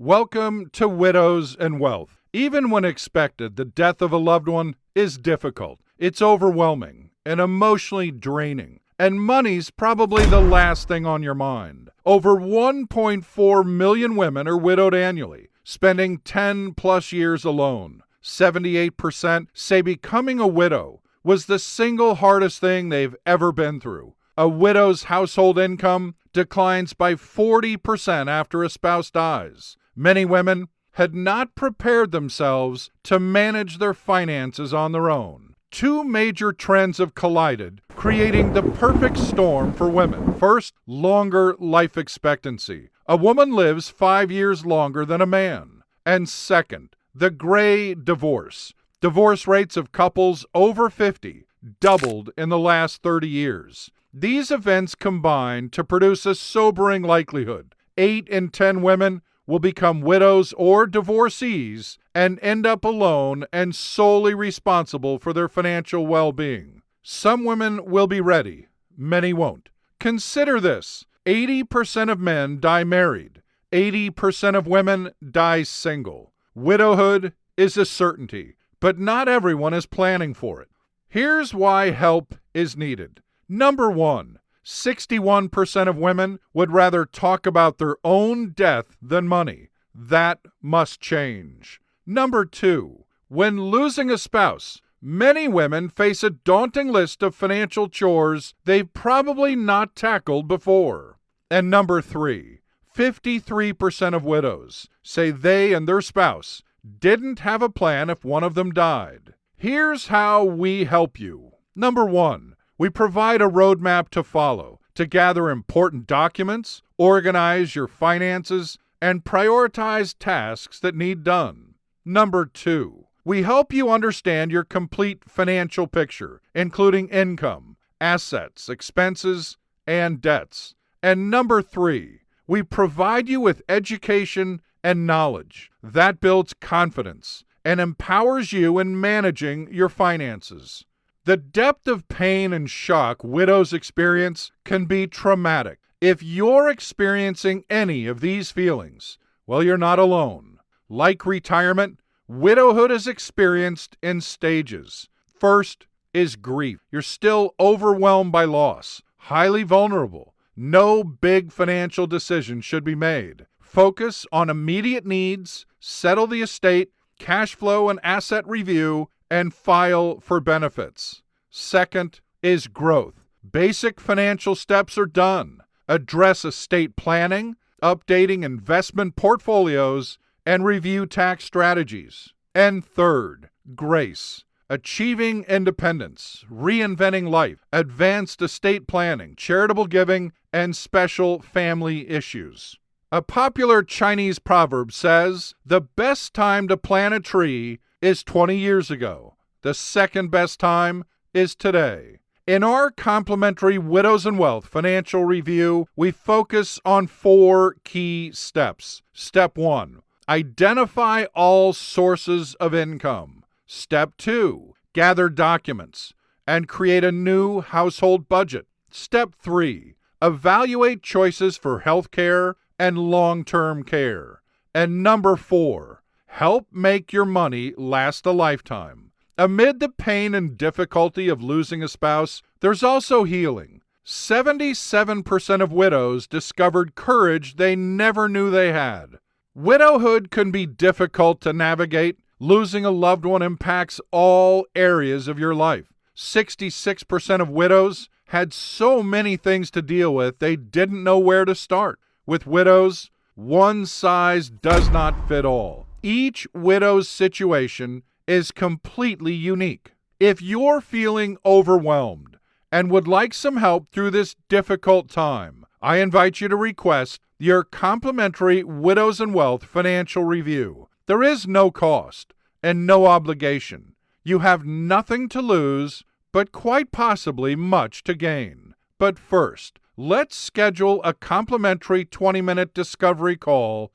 Welcome to Widows and Wealth. Even when expected, the death of a loved one is difficult. It's overwhelming and emotionally draining. And money's probably the last thing on your mind. Over 1.4 million women are widowed annually, spending 10 plus years alone. 78% say becoming a widow was the single hardest thing they've ever been through. A widow's household income declines by 40% after a spouse dies. Many women had not prepared themselves to manage their finances on their own. Two major trends have collided, creating the perfect storm for women. First, longer life expectancy. A woman lives 5 years longer than a man. And second, the gray divorce. Divorce rates of couples over 50 doubled in the last 30 years. These events combine to produce a sobering likelihood. 8 in 10 women will become widows or divorcees and end up alone and solely responsible for their financial well-being. Some women will be ready, many won't. Consider this: 80% of men die married, 80% of women die single. Widowhood is a certainty, but not everyone is planning for it. Here's why help is needed. Number 1, 61% of women would rather talk about their own death than money. That must change. Number 2, when losing a spouse, many women face a daunting list of financial chores they've probably not tackled before. And number 3, 53% of widows say they and their spouse didn't have a plan if one of them died. Here's how we help you. Number 1, we provide a roadmap to follow to gather important documents, organize your finances, and prioritize tasks that need done. Number 2, we help you understand your complete financial picture, including income, assets, expenses, and debts. And number 3, we provide you with education and knowledge that builds confidence and empowers you in managing your finances. The depth of pain and shock widows experience can be traumatic. If you're experiencing any of these feelings, well, you're not alone. Like retirement, widowhood is experienced in stages. First is grief. You're still overwhelmed by loss, highly vulnerable. No big financial decision should be made. Focus on immediate needs, settle the estate, cash flow and asset review, and file for benefits. Second is growth. Basic financial steps are done. Address estate planning, updating investment portfolios, and review tax strategies. And third, grace. Achieving independence, reinventing life, advanced estate planning, charitable giving, and special family issues. A popular Chinese proverb says, "The best time to plant a tree is 20 years ago. The second best time is today." In our complimentary Widows and Wealth financial review, we focus on 4 key steps. Step 1, identify all sources of income. Step 2, gather documents and create a new household budget. Step 3, evaluate choices for health care and long-term care. And number 4, help make your money last a lifetime. Amid the pain and difficulty of losing a spouse, there's also healing. 77% of widows discovered courage they never knew they had. Widowhood can be difficult to navigate. Losing a loved one impacts all areas of your life. 66% of widows had so many things to deal with they didn't know where to start. With widows, one size does not fit all. Each widow's situation is completely unique. If you're feeling overwhelmed and would like some help through this difficult time, I invite you to request your complimentary Widows and Wealth financial review. There is no cost and no obligation. You have nothing to lose, but quite possibly much to gain. But first, let's schedule a complimentary 20-minute discovery call